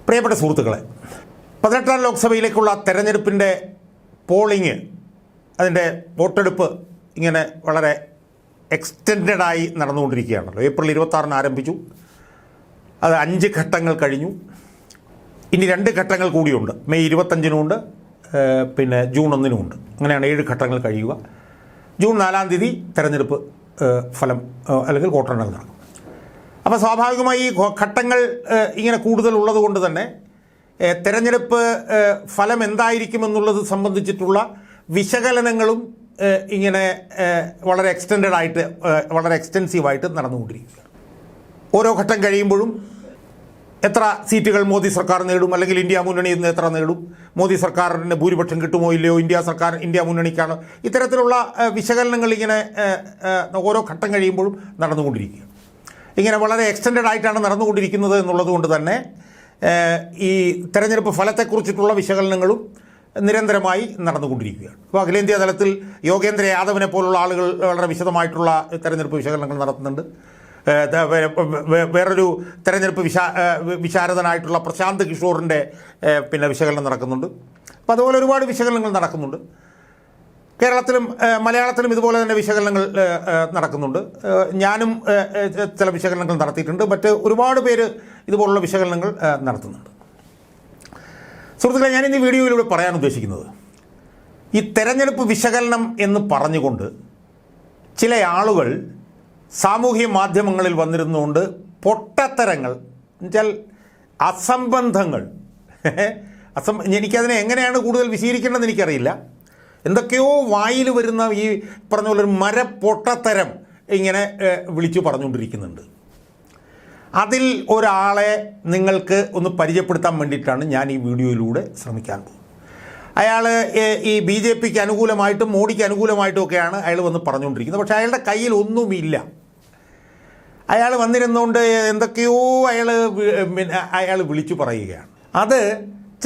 പ്രിയപ്പെട്ട സുഹൃത്തുക്കളെ, 18ാം ലോക്സഭയിലേക്കുള്ള തെരഞ്ഞെടുപ്പിൻ്റെ പോളിംഗ്, അതിൻ്റെ വോട്ടെടുപ്പ് ഇങ്ങനെ വളരെ എക്സ്റ്റെൻഡായി നടന്നുകൊണ്ടിരിക്കുകയാണല്ലോ. ഏപ്രിൽ 26-ന് ആരംഭിച്ചു. അത് 5 ഘട്ടങ്ങൾ കഴിഞ്ഞു. ഇനി 2 ഘട്ടങ്ങൾ കൂടിയുണ്ട്. മെയ് 25-നുമുണ്ട്, പിന്നെ ജൂൺ 1-നുമുണ്ട്. അങ്ങനെയാണ് 7 ഘട്ടങ്ങൾ കഴിയുക. ജൂൺ 4-ാം തീയതി തെരഞ്ഞെടുപ്പ് ഫലം അല്ലെങ്കിൽ വോട്ടെണ്ണൽ നടക്കും. അപ്പോൾ സ്വാഭാവികമായി ഈ ഘട്ടങ്ങൾ ഇങ്ങനെ കൂടുതലുള്ളത് കൊണ്ട് തന്നെ തെരഞ്ഞെടുപ്പ് ഫലം എന്തായിരിക്കുമെന്നുള്ളത് സംബന്ധിച്ചിട്ടുള്ള വിശകലനങ്ങളും ഇങ്ങനെ വളരെ എക്സ്റ്റെൻഡായിട്ട് വളരെ എക്സ്റ്റെൻസീവായിട്ട് നടന്നുകൊണ്ടിരിക്കുക. ഓരോ ഘട്ടം കഴിയുമ്പോഴും എത്ര സീറ്റുകൾ മോദി സർക്കാർ നേടും, അല്ലെങ്കിൽ ഇന്ത്യ മുന്നണി ഇന്ന് എത്ര നേടും, മോദി സർക്കാരിന് ഭൂരിപക്ഷം കിട്ടുമോ ഇല്ലയോ, ഇന്ത്യ മുന്നണിക്കാണ്, ഇത്തരത്തിലുള്ള വിശകലനങ്ങൾ ഇങ്ങനെ ഓരോ ഘട്ടം കഴിയുമ്പോഴും നടന്നുകൊണ്ടിരിക്കുക. ഇങ്ങനെ വളരെ എക്സ്റ്റെൻഡായിട്ടാണ് നടന്നുകൊണ്ടിരിക്കുന്നത് എന്നുള്ളത് കൊണ്ട് തന്നെ ഈ തെരഞ്ഞെടുപ്പ് ഫലത്തെക്കുറിച്ചിട്ടുള്ള വിശകലനങ്ങളും നിരന്തരമായി നടന്നുകൊണ്ടിരിക്കുകയാണ്. അപ്പോൾ അഖിലേന്ത്യാ തലത്തിൽ യോഗേന്ദ്ര യാദവിനെ പോലുള്ള ആളുകൾ വളരെ വിശദമായിട്ടുള്ള തെരഞ്ഞെടുപ്പ് വിശകലനങ്ങൾ നടത്തുന്നുണ്ട്. വേറൊരു തെരഞ്ഞെടുപ്പ് വിശാരദനായിട്ടുള്ള പ്രശാന്ത് കിഷോറിൻ്റെ പിന്നെ വിശകലനം നടക്കുന്നുണ്ട്. അപ്പോൾ അതുപോലെ ഒരുപാട് വിശകലനങ്ങൾ നടക്കുന്നുണ്ട്. കേരളത്തിലും മലയാളത്തിലും ഇതുപോലെ തന്നെ വിശകലനങ്ങൾ നടക്കുന്നുണ്ട്. ഞാനും ചില വിശകലനങ്ങൾ നടത്തിയിട്ടുണ്ട്. മറ്റ് ഒരുപാട് പേര് ഇതുപോലുള്ള വിശകലനങ്ങൾ നടത്തുന്നുണ്ട്. സുഹൃത്തുക്കളെ, ഞാനിന്ന് ഈ വീഡിയോയിലൂടെ പറയാൻ ഉദ്ദേശിക്കുന്നത്, ഈ തെരഞ്ഞെടുപ്പ് വിശകലനം എന്ന് പറഞ്ഞുകൊണ്ട് ചില ആളുകൾ സാമൂഹ്യ മാധ്യമങ്ങളിൽ വന്നിരുന്നുകൊണ്ട് പൊട്ടത്തരങ്ങൾ എന്നുവെച്ചാൽ അസംബന്ധങ്ങൾ, എനിക്കതിനെ എങ്ങനെയാണ് കൂടുതൽ വിശദീകരിക്കേണ്ടതെന്ന് എനിക്കറിയില്ല. എന്തൊക്കെയോ വായിൽ വരുന്ന ഈ പറഞ്ഞ പോലെ ഒരു മരപ്പൊട്ടത്തരം ഇങ്ങനെ വിളിച്ചു പറഞ്ഞുകൊണ്ടിരിക്കുന്നുണ്ട്. അതിൽ ഒരാളെ നിങ്ങൾക്ക് ഒന്ന് പരിചയപ്പെടുത്താൻ വേണ്ടിയിട്ടാണ് ഞാൻ ഈ വീഡിയോയിലൂടെ ശ്രമിക്കാൻ പോകുന്നത്. അയാൾ ഈ BJPക്ക് അനുകൂലമായിട്ടും മോഡിക്ക് അനുകൂലമായിട്ടും ഒക്കെയാണ് അയാൾ വന്ന് പറഞ്ഞുകൊണ്ടിരിക്കുന്നത്. പക്ഷേ അയാളുടെ കയ്യിൽ ഒന്നുമില്ല. അയാൾ വന്നിരുന്നുകൊണ്ട് എന്തൊക്കെയോ അയാൾ വിളിച്ചു പറയുകയാണ്. അത്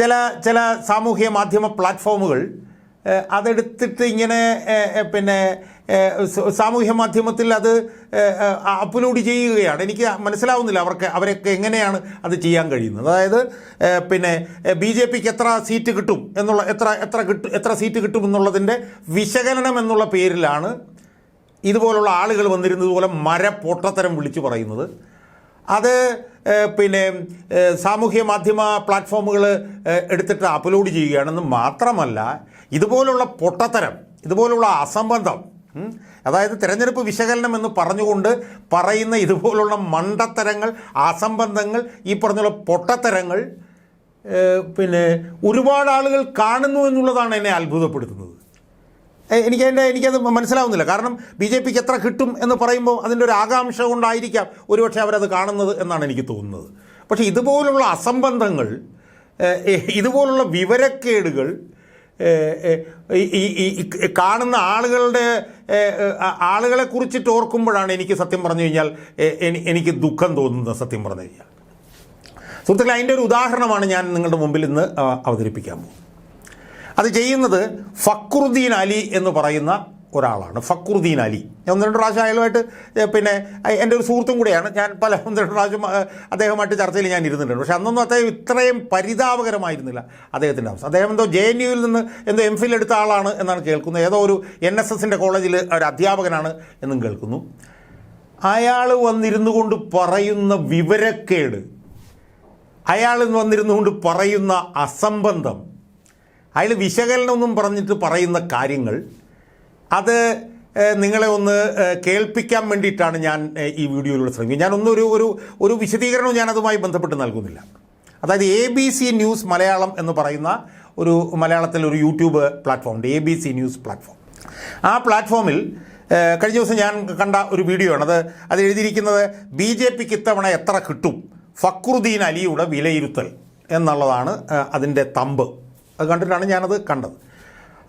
ചില സാമൂഹ്യ മാധ്യമ പ്ലാറ്റ്ഫോമുകൾ അതെടുത്തിട്ട് ഇങ്ങനെ പിന്നെ സാമൂഹ്യ മാധ്യമത്തിൽ അത് അപ്ലോഡ് ചെയ്യുകയാണ്. എനിക്ക് മനസ്സിലാവുന്നില്ല അവരൊക്കെ എങ്ങനെയാണ് അത് ചെയ്യാൻ കഴിയുന്നത്. അതായത് പിന്നെ BJPക്ക് എത്ര സീറ്റ് കിട്ടും എന്നുള്ള എത്ര സീറ്റ് കിട്ടും എന്നുള്ളതിൻ്റെ വിശകലനം എന്നുള്ള പേരിലാണ് ഇതുപോലുള്ള ആളുകൾ വന്നിരുന്നതുപോലെ മരപ്പൊട്ടത്തരം വിളിച്ചു പറയുന്നത്. അത് പിന്നെ സാമൂഹ്യ മാധ്യമ പ്ലാറ്റ്ഫോമുകൾ എടുത്തിട്ട് അപ്ലോഡ് ചെയ്യുകയാണെന്ന് മാത്രമല്ല, ഇതുപോലുള്ള പൊട്ടത്തരം, ഇതുപോലുള്ള അസംബന്ധം, അതായത് തിരഞ്ഞെടുപ്പ് വിശകലനം എന്ന് പറഞ്ഞുകൊണ്ട് പറയുന്ന ഇതുപോലുള്ള മണ്ടത്തരങ്ങൾ, അസംബന്ധങ്ങൾ, ഈ പറഞ്ഞുള്ള പൊട്ടത്തരങ്ങൾ പിന്നെ ഒരുപാട് ആളുകൾ കാണുന്നു എന്നുള്ളതാണ് എന്നെ അത്ഭുതപ്പെടുത്തുന്നത്. എനിക്കത് മനസ്സിലാവുന്നില്ല. കാരണം BJPക്ക് എത്ര കിട്ടും എന്ന് പറയുമ്പോൾ അതിൻ്റെ ഒരു ആകാംക്ഷ കൊണ്ടായിരിക്കാം ഒരുപക്ഷെ അവരത് കാണുന്നത് എന്നാണ് എനിക്ക് തോന്നുന്നത്. പക്ഷേ ഇതുപോലുള്ള അസംബന്ധങ്ങൾ, ഇതുപോലുള്ള വിവരക്കേടുകൾ ഈ കാണുന്ന ആളുകളെ കുറിച്ചിട്ട് ഓർക്കുമ്പോഴാണ് എനിക്ക് സത്യം പറഞ്ഞു കഴിഞ്ഞാൽ എനിക്ക് ദുഃഖം തോന്നുന്നത്. സത്യം പറഞ്ഞു കഴിഞ്ഞാൽ സുഹൃത്തുക്കളെ, അതിൻ്റെ ഒരു ഉദാഹരണമാണ് ഞാൻ നിങ്ങളുടെ മുമ്പിൽ ഇന്ന് അവതരിപ്പിക്കാൻ പോകുന്നത്. അത് ചെയ്യുന്നത് ഫക്രുദ്ദീൻ അലി എന്ന് പറയുന്ന ഒരാളാണ്. ഫക്രുദ്ദീൻ അലി, ഞാൻ 1-2 പ്രാവശ്യം അയാളുമായിട്ട് പിന്നെ എൻ്റെ ഒരു സുഹൃത്തും കൂടെയാണ്. ഞാൻ 1-2 പ്രാവശ്യം അദ്ദേഹമായിട്ട് ചർച്ചയിൽ ഞാൻ ഇരുന്നിട്ടുണ്ട്. പക്ഷേ അന്നൊന്നും അദ്ദേഹം ഇത്രയും പരിതാപകരമായിരുന്നില്ല അദ്ദേഹത്തിൻ്റെ അവസ്ഥ. അദ്ദേഹം എന്തോ JNUവിൽ നിന്ന് എന്തോ MPhil എടുത്ത ആളാണ് എന്നാണ് കേൾക്കുന്നത്. ഏതോ ഒരു NSSൻ്റെ കോളേജിൽ ഒരു അധ്യാപകനാണ് എന്നും കേൾക്കുന്നു. അയാൾ വന്നിരുന്നു കൊണ്ട് പറയുന്ന വിവരക്കേട്, അയാൾ വന്നിരുന്നു കൊണ്ട് പറയുന്ന അസംബന്ധം, അയാൾ വിശകലനമൊന്നും പറഞ്ഞിട്ട് പറയുന്ന കാര്യങ്ങൾ, അത് നിങ്ങളെ ഒന്ന് കേൾപ്പിക്കാൻ വേണ്ടിയിട്ടാണ് ഞാൻ ഈ വീഡിയോയിലൂടെ ശ്രമിക്കുന്നത്. ഞാനൊന്നും ഒരു വിശദീകരണവും ഞാനതുമായി ബന്ധപ്പെട്ട് നൽകുന്നില്ല. അതായത് ABC ന്യൂസ് മലയാളം എന്ന് പറയുന്ന ഒരു മലയാളത്തിലൊരു യൂട്യൂബ് പ്ലാറ്റ്ഫോമുണ്ട്, ABC ന്യൂസ് പ്ലാറ്റ്ഫോം. ആ പ്ലാറ്റ്ഫോമിൽ കഴിഞ്ഞ ദിവസം ഞാൻ കണ്ട ഒരു വീഡിയോ ആണ്. അത് എഴുതിയിരിക്കുന്നത് BJPക്ക് ഇത്തവണ എത്ര കിട്ടും, ഫക്രുദ്ദീൻ അലിയുടെ വിലയിരുത്തൽ എന്നുള്ളതാണ് അതിൻ്റെ തമ്പ്. അത് കണ്ടിട്ടാണ് ഞാനത് കണ്ടത്.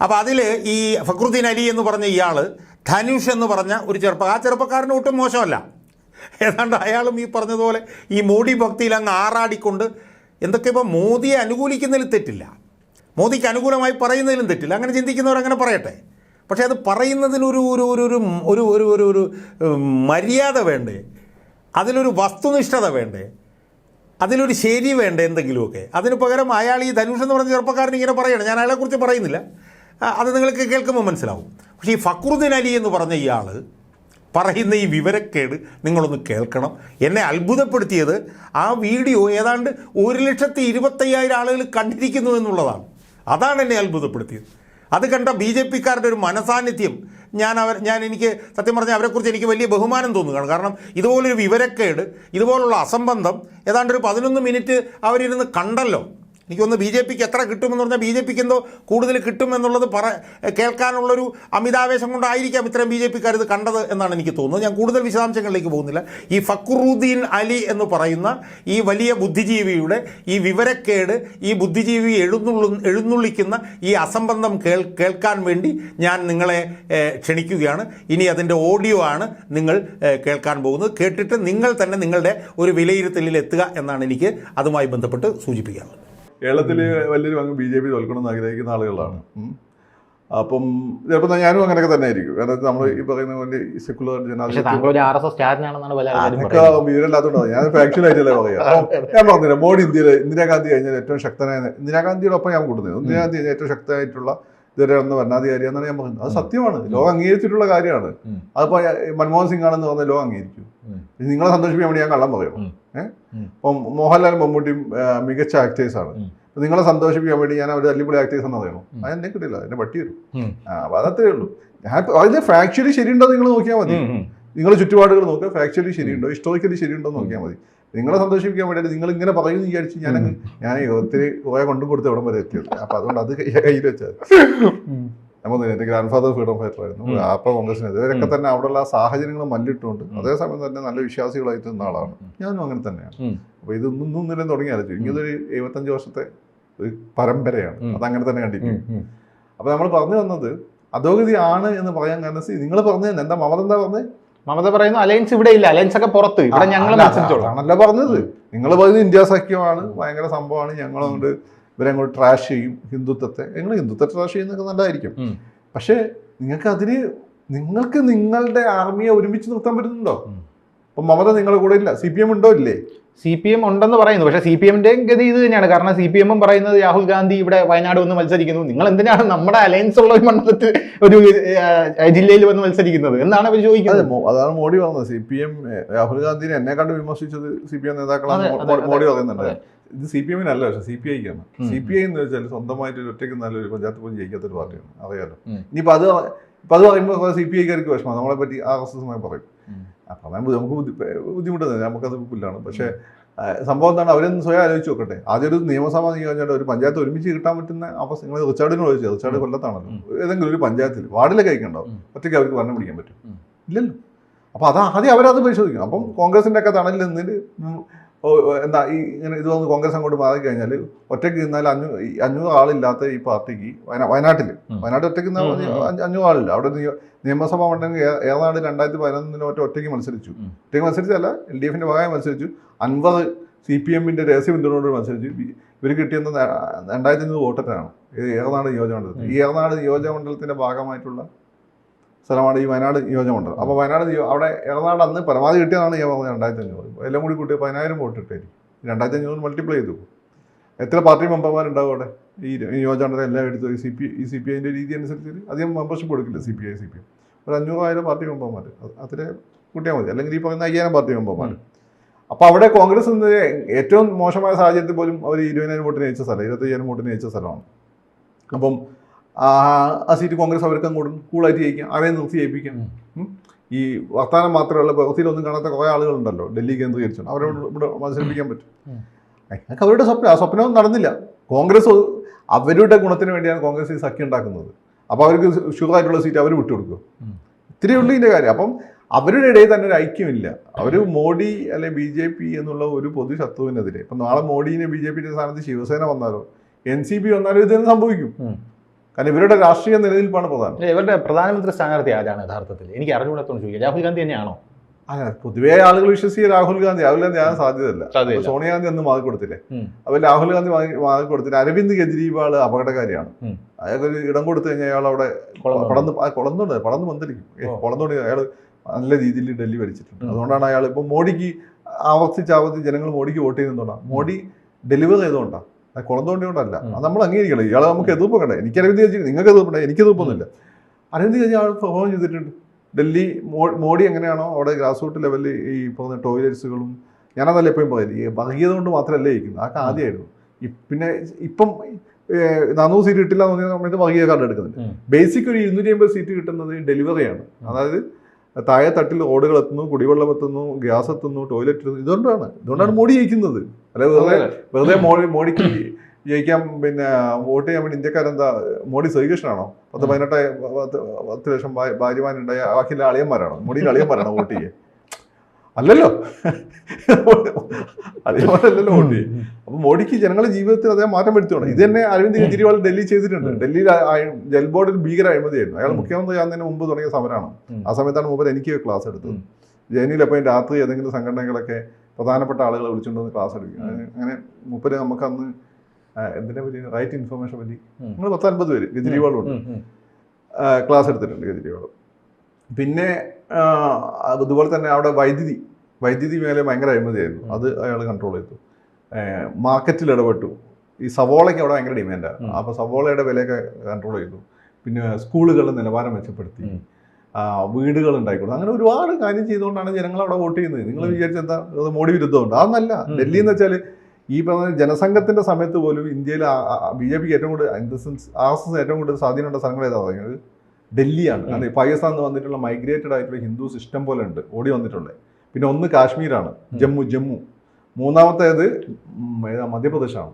അപ്പോൾ അതിൽ ഈ ഫക്രുദ്ദീൻ അലി എന്ന് പറഞ്ഞ ഇയാൾ ധനുഷ് എന്ന് പറഞ്ഞ ഒരു ചെറുപ്പക്കാരന് ഒട്ടും മോശമല്ല. ഏതാണ്ട് അയാളും ഈ പറഞ്ഞതുപോലെ ഈ മോഡി ഭക്തിയിൽ അങ്ങ് ആറാടിക്കൊണ്ട് എന്തൊക്കെ ഇപ്പോൾ മോദിയെ അനുകൂലിക്കുന്നതിൽ തെറ്റില്ല, മോദിക്ക് അനുകൂലമായി പറയുന്നതിലും തെറ്റില്ല. അങ്ങനെ ചിന്തിക്കുന്നവരങ്ങനെ പറയട്ടെ. പക്ഷേ അത് പറയുന്നതിനൊരു ഒരു മര്യാദ വേണ്ടേ, അതിലൊരു വസ്തുനിഷ്ഠത വേണ്ടേ. അതിലൊരു ശരി വേണ്ട എന്തെങ്കിലുമൊക്കെ. അതിന് പകരം അയാൾ ഈ ധനുഷ് എന്ന് പറഞ്ഞ ചെറുപ്പക്കാരൻ ഇങ്ങനെ പറയണം. ഞാൻ അയാളെക്കുറിച്ച് പറയുന്നില്ല, അത് നിങ്ങൾക്ക് കേൾക്കുമ്പോൾ മനസ്സിലാവും. പക്ഷേ ഈ ഫക്രുദ്ദീൻ അലി എന്ന് പറഞ്ഞ ഇയാൾ പറയുന്ന ഈ വിവരക്കേട് നിങ്ങളൊന്ന് കേൾക്കണം. എന്നെ അത്ഭുതപ്പെടുത്തിയത് ആ വീഡിയോ ഏതാണ്ട് 1,25,000 ആളുകൾ കണ്ടിരിക്കുന്നു എന്നുള്ളതാണ്. അതാണ് എന്നെ അത്ഭുതപ്പെടുത്തിയത്. അത് കണ്ട BJP-ക്കാരുടെ ഒരു മനസാന്നിധ്യം എനിക്ക് സത്യം പറഞ്ഞാൽ അവരെക്കുറിച്ച് എനിക്ക് വലിയ ബഹുമാനം തോന്നുകയാണ്. കാരണം ഇതുപോലൊരു വിവരക്കേട്, ഇതുപോലുള്ള അസംബന്ധം ഏതാണ്ട് ഒരു 11 മിനിറ്റ് അവരിരുന്ന് കണ്ടല്ലോ. എനിക്കൊന്ന് BJP-ക്ക് എത്ര കിട്ടുമെന്ന് പറഞ്ഞാൽ BJP-ക്ക് എന്തോ കൂടുതൽ കിട്ടുമെന്നുള്ളത് കേൾക്കാനുള്ളൊരു അമിതാവേശം കൊണ്ടായിരിക്കാം ഇത്രയും BJP-ക്കാർ ഇത് കണ്ടത് എന്നാണ് എനിക്ക് തോന്നുന്നത്. ഞാൻ കൂടുതൽ വിശദാംശങ്ങളിലേക്ക് പോകുന്നില്ല. ഈ ഫക്രുദ്ദീൻ അലി എന്ന് പറയുന്ന ഈ വലിയ ബുദ്ധിജീവിയുടെ ഈ വിവരക്കേട്, ഈ ബുദ്ധിജീവി എഴുന്നള്ളിക്കുന്ന ഈ അസംബന്ധം കേൾക്കാൻ വേണ്ടി ഞാൻ നിങ്ങളെ ക്ഷണിക്കുകയാണ്. ഇനി അതിൻ്റെ ഓഡിയോ ആണ് നിങ്ങൾ കേൾക്കാൻ പോകുന്നത്. കേട്ടിട്ട് നിങ്ങൾ തന്നെ നിങ്ങളുടെ ഒരു വിലയിരുത്തലിൽ എത്തുക എന്നാണ് എനിക്ക് അതുമായി ബന്ധപ്പെട്ട് സൂചിപ്പിക്കാനുള്ളത്. കേരളത്തിൽ വലിയൊരു പങ്ക് BJP തോൽക്കണമെന്ന് ആഗ്രഹിക്കുന്ന ആളുകളാണ്. അപ്പം ചിലപ്പോൾ ഞാനും അങ്ങനെയൊക്കെ തന്നെ ആയിരിക്കും. കാരണം നമ്മൾ ഈ പറയുന്ന പോലെ സെക്കുലർ വിവരമില്ലാത്തതുകൊണ്ടാണ് ഞാൻ ഫാക്ച്വൽ ആയിട്ടല്ലേ പറയാം. ഞാൻ പറഞ്ഞില്ല, മോഡി ഇന്ദിരാഗാന്ധി കഴിഞ്ഞാൽ ഏറ്റവും ശക്തനായ, ഇന്ദിരാഗാന്ധിയോടൊപ്പം ഞാൻ കൂടുന്നത്, ഇന്ദിരാഗാന്ധി കഴിഞ്ഞാൽ ഏറ്റവും ശക്തമായിട്ടുള്ള ഇതുവരെ വന്ന ഭരണാധികാരി എന്നാണ് ഞാൻ പറയുന്നത്. അത് സത്യമാണ്, ലോകം അംഗീകരിച്ചിട്ടുള്ള കാര്യമാണ്. അതിപ്പോൾ മൻമോഹൻ സിംഗ് ആണെന്ന് പറഞ്ഞാൽ ലോകം അംഗീകരിക്കും. നിങ്ങളെ സന്തോഷിപ്പിക്കാൻ വേണ്ടി ഞാൻ കള്ളം പറയണം. ഇപ്പം മോഹൻലാലും മമ്മൂട്ടിയും മികച്ച ആക്ടേഴ്സാണ്. നിങ്ങളെ സന്തോഷിപ്പിക്കാൻ വേണ്ടി ഞാൻ അവർ അടിപൊളി ആക്ടേഴ്സ് എന്ന് പറയണോ? അതെന്നെ കിട്ടില്ല, എന്നെ പട്ടി വരും. അപ്പം അതത്രേ ഉള്ളൂ. അതിന് ഫാക്ച്വലി ശരിയുണ്ടോ നിങ്ങൾ നോക്കിയാൽ മതി. നിങ്ങൾ ചുറ്റുപാടുകൾ നോക്കുക, ഫാക്ച്വലി ശരിയുണ്ടോ, ഹിസ്റ്റോറിക്കലി ശരിയുണ്ടോ എന്ന് നോക്കിയാൽ മതി. നിങ്ങളെ സന്തോഷിപ്പിക്കാൻ വേണ്ടിയിട്ട് നിങ്ങൾ ഇങ്ങനെ പറയുമെന്ന് വിചാരിച്ച് ഞാൻ ഒത്തിരി കുറെ കൊണ്ടും കൊടുത്ത് എവിടെ വരെ എത്തിയത്. അപ്പം അതുകൊണ്ട് അത് കയ്യിൽ വെച്ചാൽ നമ്മൾ എൻ്റെ ഗ്രാൻഡ് ഫാദർ ഫ്രീഡം ഫൈറ്റർ ആയിരുന്നു. അപ്പം കോൺഗ്രസിന് ഇവരൊക്കെ തന്നെ അവിടെയുള്ള സാഹചര്യങ്ങൾ മല്ലിട്ടുകൊണ്ട് അതേസമയം തന്നെ നല്ല വിശ്വാസികളായിട്ട് നിന്ന ആളാണ്. ഞാനും അങ്ങനെ തന്നെയാണ്. അപ്പോൾ ഇതൊന്നും തുടങ്ങിയാലോ ഇങ്ങനൊരു 75 വർഷത്തെ ഒരു പരമ്പരയാണ്. അതങ്ങനെ തന്നെ കണ്ടിരിക്കും. അപ്പോൾ നമ്മൾ പറഞ്ഞു വന്നത് അധോഗതിയാണ് എന്ന് പറയാൻ കാരണം നിങ്ങൾ പറഞ്ഞു തന്നെ എന്താ മമത പറഞ്ഞത്? മമത പറയുന്നു അലയൻസ് ഇവിടെ ഇല്ല, അലയൻസ് ഒക്കെ പുറത്ത്, ഇവിടെ ഞങ്ങൾ ആണല്ലോ പറഞ്ഞത്. നിങ്ങൾ പറയുന്നത് ഇന്ത്യ സഖ്യമാണ്, ഭയങ്കര സംഭവമാണ്, ഞങ്ങളങ്ങോട്ട് ഇവരങ്ങോട്ട് ട്രാഷ് ചെയ്യും ഹിന്ദുത്വത്തെ. നിങ്ങൾ ഹിന്ദുത്വത്തെ ട്രാഷ് ചെയ്യുന്നതൊക്കെ നല്ലതായിരിക്കും. പക്ഷേ നിങ്ങൾക്ക് നിങ്ങളുടെ ആർമിയെ ഒരുമിച്ച് നിർത്താൻ പറ്റുന്നുണ്ടോ? അപ്പം മമത നിങ്ങളുടെ കൂടെ ഇല്ല. CPM ഉണ്ടോ? ഇല്ലേ? CPM ഉണ്ടെന്ന് പറയുന്നു. പക്ഷേ CPM-ന്റെ ഗതി ഇത് തന്നെയാണ്. കാരണം CPM പറയുന്നത് രാഹുൽ ഗാന്ധി ഇവിടെ വയനാട് വന്ന് മത്സരിക്കുന്നു, നിങ്ങൾ എന്തിനാണ് നമ്മുടെ അലയൻസ് ഉള്ള ഒരു മണ്ഡലത്തിൽ ഒരു ജില്ലയിൽ വന്ന് മത്സരിക്കുന്നത് എന്നാണ് അവർ ചോദിക്കുന്നത്. അതാണ് മോഡി പറഞ്ഞത്. CPM രാഹുൽ ഗാന്ധിനെ എന്നെ കണ്ട് വിമർശിച്ചത് CPM നേതാക്കളാണ് മോഡി പറയുന്നുണ്ട്. ഇത് CPM-നല്ല, പക്ഷേ CPI-ക്കാണ്. CPI എന്ന് വെച്ചാൽ സ്വന്തമായിട്ട് ഒറ്റയ്ക്ക് നല്ലൊരു പഞ്ചായത്ത് പോലും ജയിക്കാത്തൊരു പാർട്ടിയാണ്, അറിയാലോ. ഇനിയിപ്പോൾ അത് പറയുമ്പോൾ CPI-ക്കാർക്ക് വിഷമം, നമ്മളെ പറ്റി RSS പറയും. അപ്പം നമുക്ക് ബുദ്ധിമുട്ടുന്നത് നമുക്കത് പുല്ലാണ്. പക്ഷേ സംഭവം എന്താണ്, അവരൊന്ന് സ്വയം ആലോചിച്ച് നോക്കട്ടെ. ആദ്യം ഒരു നിയമസഭാ നിയോജകമായിട്ട് ഒരു പഞ്ചായത്ത് ഒരുമിച്ച് കിട്ടാൻ പറ്റുന്ന അവസ്ഥ നിങ്ങൾ റിച്ചാർഡിനോട് ചോദിച്ചത്. റിച്ചാർഡ് കൊല്ലത്താണല്ലോ. ഏതെങ്കിലും ഒരു പഞ്ചായത്തിൽ വാർഡിലൊക്കെ കഴിക്കണ്ടാവും, ഒറ്റയ്ക്ക് അവർക്ക് ഭരണം പിടിക്കാൻ പറ്റും? ഇല്ലല്ലോ. അപ്പോൾ ആദ്യം അവരത് പരിശോധിക്കണം. അപ്പം കോൺഗ്രസിൻ്റെ ഒക്കെ തണലിൽ നിന്നിട്ട് എന്താ ഈ ഇങ്ങനെ ഇത് വന്ന് കോൺഗ്രസ് അങ്ങോട്ട് മാറിക്കഴിഞ്ഞാൽ ഒറ്റയ്ക്ക് നിന്നാൽ 500 ആളില്ലാത്ത ഈ പാർട്ടിക്ക് വയനാട് ഒറ്റയ്ക്ക് 500 ആളില്ല. അവിടെ നിയമസഭാ മണ്ഡലം ഏറനാട് 2011 ഒറ്റയ്ക്ക് മത്സരിച്ചല്ല, LDF-ന്റെ ഭാഗമായി മത്സരിച്ചു. 50 CPM-ന്റെ രഹസ്യ പിന്തുണയോട് മത്സരിച്ചു. ഇവർ കിട്ടിയത് 2500 വോട്ടിട്ടാണ് ഏറനാട് നിയോജകമണ്ഡലത്തിൽ. ഈ ഏറനാട് നിയോജകമണ്ഡലത്തിൻ്റെ ഭാഗമായിട്ടുള്ള സ്ഥലമാണ് ഈ വയനാട് നിയോജകമണ്ഡലം. അപ്പോൾ വയനാട് അവിടെ ഏറനാട് അന്ന് പരമാവധി കിട്ടിയതാണ് ഞാൻ പറഞ്ഞത് 2500. എല്ലാം കൂടി കൂട്ടി 10,000 വോട്ട് ഇട്ടായിരിക്കും. 2500 മൾട്ടിപ്ലൈ ചെയ്തു. എത്ര പാർട്ടി മെമ്പർമാരുണ്ടാവും അവിടെ? ഈ നിയോജകമണ്ഡലം എല്ലാം എടുത്തു. ഈ CPI-ന്റെ രീതി അനുസരിച്ച് അധികം മെമ്പർഷിപ്പ് കൊടുക്കില്ല CPM. ഒരു 500,000 പാർട്ടി മെമ്പർമാർ അത്ര കൂട്ടിയാൽ മതി. അല്ലെങ്കിൽ ഈ പറയുന്ന 5,000 പാർട്ടി മെമ്പർമാർ. അപ്പോൾ അവിടെ കോൺഗ്രസ് ഏറ്റവും മോശമായ സാഹചര്യത്തിൽ പോലും അവർ 20,000 വോട്ടിന് ജയിച്ച സ്ഥലം, 25,000 വോട്ടിന് ജയിച്ച സ്ഥലമാണ്. അപ്പം ആ സീറ്റ് കോൺഗ്രസ് അവർക്ക് അങ്ങോട്ട് കൂളായിട്ട് ജയിക്കാം, ആരെയും നിർത്തി ജയിപ്പിക്കാം. ഈ വർത്തമാനം മാത്രമല്ല, പ്രവൃത്തിയിലൊന്നും കാണാത്ത കുറേ ആളുകളുണ്ടല്ലോ ഡൽഹി കേന്ദ്രീകരിച്ചു, അവരെ ഇവിടെ മത്സരിപ്പിക്കാൻ പറ്റും. അതൊക്കെ അവരുടെ സ്വപ്നം നടന്നില്ല. കോൺഗ്രസ് അവരുടെ ഗുണത്തിന് വേണ്ടിയാണ് കോൺഗ്രസ് ഈ സഖ്യം ഉണ്ടാക്കുന്നത്. അപ്പോൾ അവർക്ക് ഷുഗറായിട്ടുള്ള സീറ്റ് അവർ വിട്ടുകൊടുക്കും. ഇത്തിരി ഉള്ളൂ ഇതിൻ്റെ കാര്യം. അപ്പം അവരുടെ ഇടയിൽ തന്നെ ഒരു ഐക്യമില്ല. അവർ മോഡി അല്ലെ BJP എന്നുള്ള ഒരു പൊതു ശത്രുവിനെതിരെ, ഇപ്പം നാളെ മോഡീനെ BJP-യുടെ സ്ഥാനത്ത് ശിവസേന വന്നാലോ NCP വന്നാലോ ഇത് തന്നെ സംഭവിക്കും. കാരണം ഇവരുടെ രാഷ്ട്രീയ നിലനിൽപ്പാണ് പ്രധാനം. ഇവരുടെ പ്രധാനമന്ത്രി സ്ഥാനാർത്ഥി ആരാണ് യഥാർത്ഥത്തിൽ? എനിക്ക് അറിഞ്ഞുകൂടത്തോന്ന് ചോദിക്കാം. രാഹുൽ ഗാന്ധി തന്നെയാണോ? അല്ല, പൊതുവേ ആളുകൾ വിശ്വസിക്കുക രാഹുൽ ഗാന്ധി ആകാൻ സാധ്യതയില്ല. സോണിയാഗാന്ധി അന്ന് മാറി കൊടുത്തില്ലേ? അപ്പോൾ രാഹുൽ ഗാന്ധി മാറി കൊടുത്തില്ല. അരവിന്ദ് കെജ്രിവാൾ അപകടകാരിയാണ്. അയാൾക്ക് ഒരു ഇടം കൊടുത്തു കഴിഞ്ഞാൽ അയാൾ അവിടെ പടന്ന് പന്തലിക്കും. അയാൾ നല്ല രീതിയിൽ ഡൽഹി ഭരിച്ചിട്ടുണ്ട്. അതുകൊണ്ടാണ് അയാൾ ഇപ്പം മോഡിക്ക് ആവർത്തിച്ച് ജനങ്ങൾ മോഡിക്ക് വോട്ട് ചെയ്യുന്നതുകൊണ്ടാണ്. മോഡി ഡെലിവർ ചെയ്തുകൊണ്ടാണ്, അത് കുളം തോണ്ടിയോണ്ടല്ല. അത് നമ്മൾ അംഗീകരിക്കണം. ഇയാളെ നമുക്ക് എതിർപ്പുണ്ടേ. എനിക്ക് അരവിന്ദ് കെജ്രിവാൾ, നിങ്ങൾക്ക് എതിർപ്പുണ്ടേ, എനിക്ക് എതിർപ്പൊന്നുമില്ല. അരവിന്ദ് കെജ്രിവാൾ പെർഫോം ചെയ്തിട്ടുണ്ട്. ഡൽഹി മോഡി എങ്ങനെയാണോ അവിടെ ഗ്രാസ് റൂട്ട് ലെവലിൽ ഈ പറഞ്ഞ ടോയ്ലറ്റ്സുകളും, ഞാനതല്ല എപ്പോഴും പറയുന്നത്, ഈ വർഗീയത കൊണ്ട് മാത്രമല്ല ഇരിക്കുന്നത്, അതൊക്കെ ആദ്യമായിരുന്നു. പിന്നെ ഇപ്പം 400 സീറ്റ് കിട്ടില്ല എന്ന് പറഞ്ഞ സമയത്ത് വർഗീയ കാർഡ് എടുക്കുന്നുണ്ട്. ബേസിക് ഒരു 250 സീറ്റ് കിട്ടുന്നത് ഡെലിവറിയാണ്. അതായത് താഴെ തട്ടിൽ റോഡുകൾ എത്തുന്നു, കുടിവെള്ളം എത്തുന്നു, ഗ്യാസ് എത്തുന്നു, ടോയ്ലറ്റ് എത്തുന്നു. ഇതുകൊണ്ടാണ് മോഡി ജയിക്കുന്നത്. അല്ലാതെ വെറുതെ മോഡിക്ക് ജയിക്കാൻ പിന്നെ വോട്ട് ചെയ്യാൻ വേണ്ടി ഇന്ത്യക്കാരെന്താ മോഡി ശ്രീകൃഷ്ണനാണോ? 10 ലക്ഷം ഭാര്യമാരുണ്ടായ ബാക്കിയുള്ള അളിയന്മാരാണോ? മോഡിയുടെ അളിയന്മാരാണോ വോട്ട് ചെയ്യാൻ? അല്ലല്ലോ, അളിയന്മാരല്ലല്ലോ വോട്ട് ചെയ്യും. അപ്പൊ മോഡിക്ക് ജനങ്ങളുടെ ജീവിതത്തിൽ അതേ മാറ്റം വരുത്തുകയാണ്. ഇത് തന്നെ അരവിന്ദ് കെജ്രിവാൾ ഡൽഹി ചെയ്തിട്ടുണ്ട്. ഡൽഹിയിൽ ജൽ ബോർഡിൽ ഭീകര അഴിമതിയായിരുന്നു. അയാൾ മുഖ്യമന്ത്രി ആകുന്നതിന് മുമ്പ് തുടങ്ങിയ സമരമാണ്. ആ സമയത്താണ് മൂപ്പർ എനിക്ക് ക്ലാസ് എടുത്തത്. ജയിനിലപ്പോൾ രാത്രി ഏതെങ്കിലും സംഘടനകളൊക്കെ പ്രധാനപ്പെട്ട ആളുകളെ വിളിച്ചുകൊണ്ടുവന്ന് ക്ലാസ് എടുക്കും. അങ്ങനെ മൂപ്പര് നമുക്ക് അന്ന് എന്തിനെ പറ്റി റൈറ്റ് ഇൻഫർമേഷൻ പറ്റി നമ്മൾ 10-50 പേര് കെജ്രിവാളുണ്ട് ക്ലാസ് എടുത്തിട്ടുണ്ട് കെജ്രിവാൾ. പിന്നെ അതുപോലെ തന്നെ അവിടെ വൈദ്യുതി മേലെ ഭയങ്കര അഴിമതിയായിരുന്നു. അത് അയാൾ കൺട്രോൾ ചെയ്തു. മാർക്കറ്റിൽ ഇടപെട്ടു. ഈ സവോളയ്ക്ക് അവിടെ ഭയങ്കര ഡിമാൻഡാണ്. അപ്പോൾ സവോളയുടെ വിലയൊക്കെ കൺട്രോൾ ചെയ്തു. പിന്നെ സ്കൂളുകളുടെ നിലവാരം മെച്ചപ്പെടുത്തി, വീടുകൾ ഉണ്ടായിക്കൊടുത്തു. അങ്ങനെ ഒരുപാട് കാര്യം ചെയ്തുകൊണ്ടാണ് ജനങ്ങൾ അവിടെ വോട്ട് ചെയ്യുന്നത്. നിങ്ങൾ വിചാരിച്ചെന്താ മോഡി വിരുദ്ധമുണ്ട്? അതൊന്നല്ല. ഡൽഹി എന്ന് വെച്ചാൽ ഈ പറഞ്ഞ ജനസംഘത്തിന്റെ സമയത്ത് പോലും ഇന്ത്യയിൽ BJPക്ക് ഏറ്റവും കൂടുതൽ RSS ഏറ്റവും കൂടുതൽ സ്വാധീനമുള്ള സ്ഥലങ്ങൾ ഏതാ പറയുന്നത്? ഡൽഹിയാണ്. അതെ, പാകിസ്ഥാനിൽ നിന്ന് വന്നിട്ടുള്ള മൈഗ്രേറ്റഡ് ആയിട്ടുള്ള ഹിന്ദുസ് ഇഷ്ടം പോലെ ഉണ്ട് ഓടി വന്നിട്ടുള്ളത്. പിന്നെ ഒന്ന് കാശ്മീരാണ്, ജമ്മു. മൂന്നാമത്തേത് മധ്യപ്രദേശാണ്.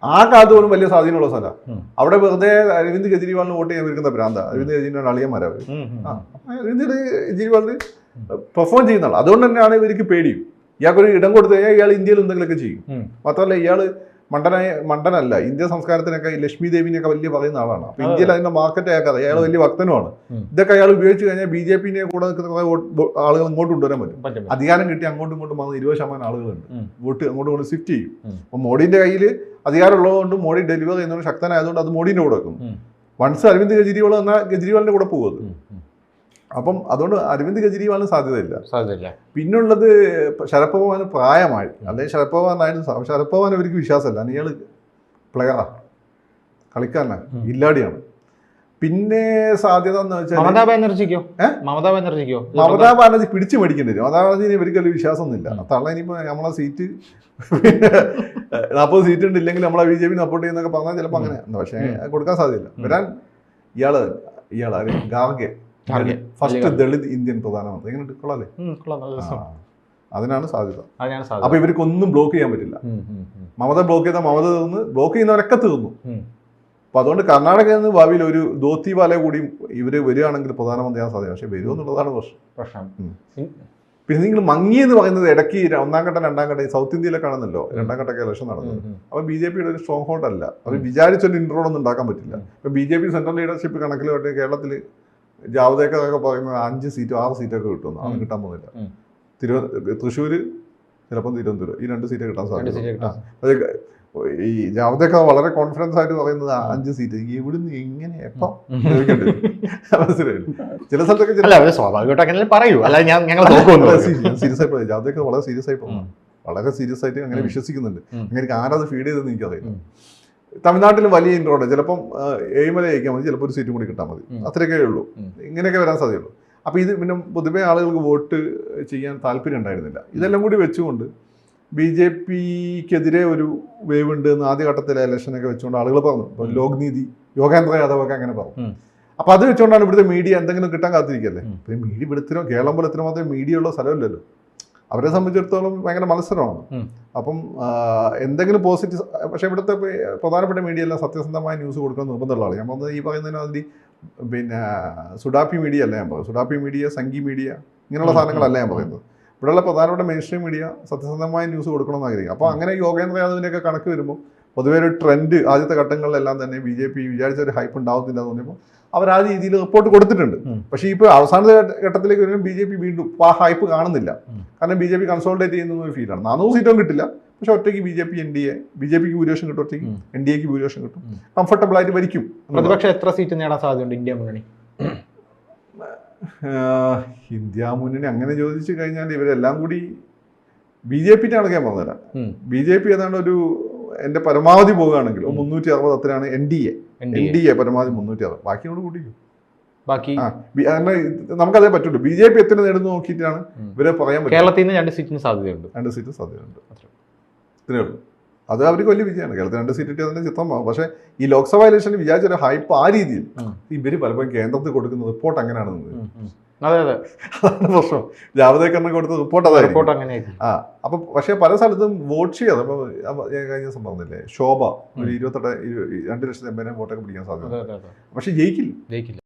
ആ കാലത്ത് പോലും വലിയ സ്വാധീനമുള്ള സ്ഥലമാണ്. അവിടെ വെറുതെ അരവിന്ദ് കെജ്രിവാളിന് വോട്ട് ചെയ്യാൻ വരുന്ന ഭ്രാന്ത. അരവിന്ദ് കെജ്രിവാൾ അളിയന്മാരവർ. അരവിന്ദ് കെജ്രിവാളിന് പെർഫോം ചെയ്യുന്ന ആൾ. അതുകൊണ്ട് തന്നെയാണ് ഇവർക്ക് പേടിയും. ഇയാൾക്കൊരു ഇടം കൊടുത്തു കഴിഞ്ഞാൽ ഇയാൾ ഇന്ത്യയിൽ എന്തെങ്കിലുമൊക്കെ ചെയ്യും. മാത്രമല്ല ഇയാൾ മണ്ടനല്ല. ഇന്ത്യ സംസ്കാരത്തിനൊക്കെ ലക്ഷ്മി ദേവിനെയൊക്കെ വലിയ പറയുന്ന ആളാണ്. അപ്പൊ ഇന്ത്യയിൽ അതിന്റെ മാർക്കറ്റ് അയാൾക്കറിയാം. അയാൾ വലിയ ഭക്തനുമാണ്. ഇതൊക്കെ അയാൾ ഉപയോഗിച്ച് കഴിഞ്ഞാൽ BJPനെ കൂടെ നിൽക്കുന്ന കുറെ ആളുകൾ ഇങ്ങോട്ട് കൊണ്ടുവരാൻ പറ്റും. അധികാരം കിട്ടി അങ്ങോട്ടും ഇങ്ങോട്ടും വന്ന് 20% ആളുകളുണ്ട്. വോട്ട് അങ്ങോട്ടും ഇങ്ങോട്ട് ഷിഫ്റ്റ് ചെയ്യും. അപ്പൊ മോഡിന്റെ കയ്യിൽ അധികാരം ഉള്ളതുകൊണ്ട് മോഡി ഡെലിവർ ചെയ്യുന്നതുകൊണ്ട് ശക്തനായതുകൊണ്ട് അത് മോഡിന്റെ കൂടെ വെക്കുന്നു. വൺസ് അരവിന്ദ് കെജ്രിവാൾ എന്നാൽ കെജ്രിവാളിന്റെ കൂടെ പോകുന്നത്. അപ്പം അതുകൊണ്ട് അരവിന്ദ് കെജ്രിവാളിന് സാധ്യതയില്ല. പിന്നുള്ളത് ശരത് പവാറിന് പ്രായമായി. അല്ലെങ്കിൽ ശരത് പവാർ ഇവർക്ക് വിശ്വാസമല്ല. ഇയാൾ പ്ലെയറാ, കളിക്കാരനാണ്, ഇല്ലാടിയാണ്. പിന്നെ സാധ്യത എന്ന് വെച്ചാൽ മമതാ ബാനർജി പിടിച്ചു മേടിക്കേണ്ടി വരും. മമതാ ബാനർജിന് ഇവർക്ക് വലിയ വിശ്വാസമൊന്നുമില്ല. തള്ള ഇനിയിപ്പോ നമ്മളെ സീറ്റ് 40 സീറ്റ് ഉണ്ടില്ലെങ്കിൽ നമ്മളെ BJP സപ്പോർട്ട് ചെയ്യുന്നൊക്കെ പറഞ്ഞാൽ ചിലപ്പോൾ അങ്ങനെ. പക്ഷേ കൊടുക്കാൻ സാധ്യതയില്ല. വരാൻ ഇയാള് ഗാർഗെ, ഫസ്റ്റ് ദളിത് ഇന്ത്യൻ പ്രധാനമന്ത്രി. എങ്ങനെ കൊള്ളാല്ലേ? അതിനാണ് സാധ്യത. അപ്പൊ ഇവർക്കൊന്നും ബ്ലോക്ക് ചെയ്യാൻ പറ്റില്ല. മമത ബ്ലോക്ക് ചെയ്താൽ മമത തീർന്ന്, ബ്ലോക്ക് ചെയ്യുന്നവരൊക്കെ തീർന്നു. അപ്പൊ അതുകൊണ്ട് കർണാടകയിൽ നിന്ന് ഭാവിയിൽ ഒരു ധോത്തിവാല കൂടി ഇവര് വരികയാണെങ്കിൽ പ്രധാനമന്ത്രിയാൻ സാധ്യത. പക്ഷെ വരുമോ എന്നുള്ളതാണ് പ്രശ്നം. പിന്നെ നിങ്ങൾ മങ്ങി എന്ന് പറയുന്നത് ഇടയ്ക്ക് 1ാം ഘട്ടം 2ാം ഘട്ടം സൗത്ത് ഇന്ത്യയിലെ കാണുന്നല്ലോ 2ാം ഘട്ടമൊക്കെ ഇലക്ഷൻ നടന്നത്. അപ്പൊ BJPയുടെ ഒരു സ്ട്രോങ് ഹോൾഡ് അല്ല. അവർ വിചാരിച്ചൊരു ഇൻട്രോഡൊന്നും ഉണ്ടാക്കാൻ പറ്റില്ല. ഇപ്പൊ BJP സെൻട്രൽ ലീഡർഷിപ്പ് കണക്കിൽ കേരളത്തിൽ ജാവ്ദേക്കറൊക്കെ പറയുന്നത് 5 സീറ്റോ 6 സീറ്റൊക്കെ കിട്ടുന്നു. അതൊന്നും കിട്ടാൻ പോകുന്നില്ല. തൃശ്ശൂര് ചിലപ്പം തിരുവനന്തപുരം, ഈ 2 സീറ്റ് കിട്ടാൻ സാധ്യത. ഈ ജാവ്ദേക്കർ വളരെ കോൺഫിഡൻസ് ആയിട്ട് പറയുന്നത് 5 സീറ്റ്. ഇവിടുന്ന് എങ്ങനെ എപ്പം മനസ്സിലായില്ല. ചില സ്ഥലത്തൊക്കെ സീരിയസ് ആയി പറയും. ജാവ്ദേക്കർ വളരെ സീരിയസ് ആയി പോകുന്നു. വളരെ സീരിയസ് ആയിട്ട് അങ്ങനെ വിശ്വസിക്കുന്നുണ്ട്. അങ്ങനെ ആരത് ഫീഡ് ചെയ്തെന്ന് എനിക്കറിയില്ല. തമിഴ്നാട്ടിൽ വലിയ ഇൻട്രോഡ് ചിലപ്പം ഏഴിമല ജയിക്കാൻ മതി, ചിലപ്പോൾ ഒരു സീറ്റും കൂടി കിട്ടാൻ മതി. അത്രയൊക്കെ ഉള്ളൂ. ഇങ്ങനെയൊക്കെ വരാൻ സാധ്യതയുള്ളൂ. അപ്പോൾ ഇത് പിന്നെ പൊതുവെ ആളുകൾക്ക് വോട്ട് ചെയ്യാൻ താല്പര്യം ഉണ്ടായിരുന്നില്ല. ഇതെല്ലാം കൂടി വെച്ചുകൊണ്ട് BJPക്കെതിരെ ഒരു വേവ് ഉണ്ട് എന്ന് ആദ്യഘട്ടത്തിലെ ഇലക്ഷനൊക്കെ വെച്ചുകൊണ്ട് ആളുകൾ പറഞ്ഞു. ഇപ്പോൾ ലോക്നീതി യോഗേന്ദ്ര യാദവ് ഒക്കെ അങ്ങനെ പറഞ്ഞു. അപ്പോൾ അത് വെച്ചുകൊണ്ടാണ് ഇവിടുത്തെ മീഡിയ എന്തെങ്കിലും കിട്ടാൻ കാത്തിരിക്കല്ലേ. പിന്നെ മീഡിയ ഇവിടുത്തെ കേരളം പോലെ ഇത്ര മാത്രമേ മീഡിയ ഉള്ള സ്ഥലമില്ലല്ലോ. അവരെ സംബന്ധിച്ചിടത്തോളം ഭയങ്കര മത്സരമാണ്. അപ്പം എന്തെങ്കിലും പോസിറ്റീവ്. പക്ഷേ ഇവിടുത്തെ പ്രധാനപ്പെട്ട മീഡിയ എല്ലാം സത്യസന്ധമായ ന്യൂസ് കൊടുക്കാൻ നിർബന്ധമുള്ള ആളാണ്. ഞാൻ പറഞ്ഞത് ഈ പറയുന്നതിന് അതിൻ്റെ പിന്നെ സുഡാപ്പി മീഡിയ അല്ല ഞാൻ പറയുന്നത്. സുഡാപ്പി മീഡിയ, സംഘി മീഡിയ ഇങ്ങനെയുള്ള സാധനങ്ങളല്ല ഞാൻ പറയുന്നത്. ഇവിടെയുള്ള പ്രധാനപ്പെട്ട മെയിൻ സ്ട്രീം മീഡിയ സത്യസന്ധമായ ന്യൂസ് കൊടുക്കണമെന്ന് ആഗ്രഹിക്കും. അപ്പോൾ അങ്ങനെ യോഗേന്ദ്ര യാദവിൻ്റെയൊക്കെ കണക്ക് വരുമ്പോൾ പൊതുവേ ഒരു ട്രെൻഡ് ആദ്യത്തെ ഘട്ടങ്ങളിലെല്ലാം തന്നെ BJP വിചാരിച്ച ഒരു ഹൈപ്പ് ഉണ്ടാവുന്നില്ല എന്ന് പറഞ്ഞപ്പോൾ അവർ ആ രീതിയിൽ റിപ്പോർട്ട് കൊടുത്തിട്ടുണ്ട്. പക്ഷേ ഇപ്പോൾ അവസാനത്തെ ഘട്ടത്തിലേക്ക് വരുമ്പോൾ BJP വീണ്ടും ആ ഹൈപ്പ് കാണുന്നില്ല. കാരണം BJP കൺസോൾട്ടേറ്റ് ചെയ്യുന്ന ഒരു ഫീലാണ്. 400 സീറ്റും കിട്ടില്ല. പക്ഷെ ഒറ്റയ്ക്ക് BJPക്ക് ഭൂരിപക്ഷം കിട്ടും, ഒറ്റയ്ക്ക് NDAക്ക് ഭൂരിപക്ഷം കിട്ടും, കംഫർട്ടബിൾ ആയിട്ട് ഭരിക്കും. പ്രതിപക്ഷം എത്ര സീറ്റ് നേടാൻ സാധ്യതയുണ്ട് ഇന്ത്യ മുന്നണി? ഇന്ത്യ മുന്നണി അങ്ങനെ ചോദിച്ചു കഴിഞ്ഞാൽ ഇവരെല്ലാം കൂടി BJP ഞാൻ പറഞ്ഞുതരാം. BJP ഏതാണ്ട് ഒരു എന്റെ പരമാവധി പോവുകയാണെങ്കിൽ 360 അത്രയാണ് NDA പരമാവധി 360. ബാക്കിയോട് കൂട്ടിക്കും. ബാക്കി നമുക്കതേ പറ്റുള്ളൂ. BJP എത്ര നേടുന്നു നോക്കിയിട്ടാണ് ഇവരെ പറയാൻ പറ്റും. കേരളത്തിൽ നിന്ന് 2 സീറ്റിന് സാധ്യതയുണ്ട്. 2 സീറ്റ് സാധ്യതയുണ്ട്. ഇത്രേ ഉള്ളൂ. അത് അവർക്ക് വലിയ വിജയമാണ്. കേരളത്തിൽ 2 സീറ്റ് കിട്ടിയതിന്റെ ചിത്രമാകും. പക്ഷേ ഈ ലോക്സഭാ ഇലക്ഷനിൽ വിചാരിച്ചൊരു ഹൈപ്പ് ആ രീതിയിൽ ഇവര് പലപ്പോഴും കേന്ദ്രത്തിൽ കൊടുക്കുന്ന റിപ്പോർട്ട് അങ്ങനെയാണെന്ന്. അതാണ് പ്രശ്നം. ജാവദേക്കറിന് കൊടുത്ത റിപ്പോർട്ട് അതായിരിക്കും. അപ്പൊ പക്ഷെ പല സ്ഥലത്തും വോട്ട് ചെയ്യാതെ ഞാൻ കഴിഞ്ഞ ദിവസം പറഞ്ഞില്ലേ, ശോഭ ഒരു 2 ലക്ഷം എംഎൽഎ വോട്ടൊക്കെ പിടിക്കാൻ സാധ്യത. പക്ഷെ ജയിക്കില്ല.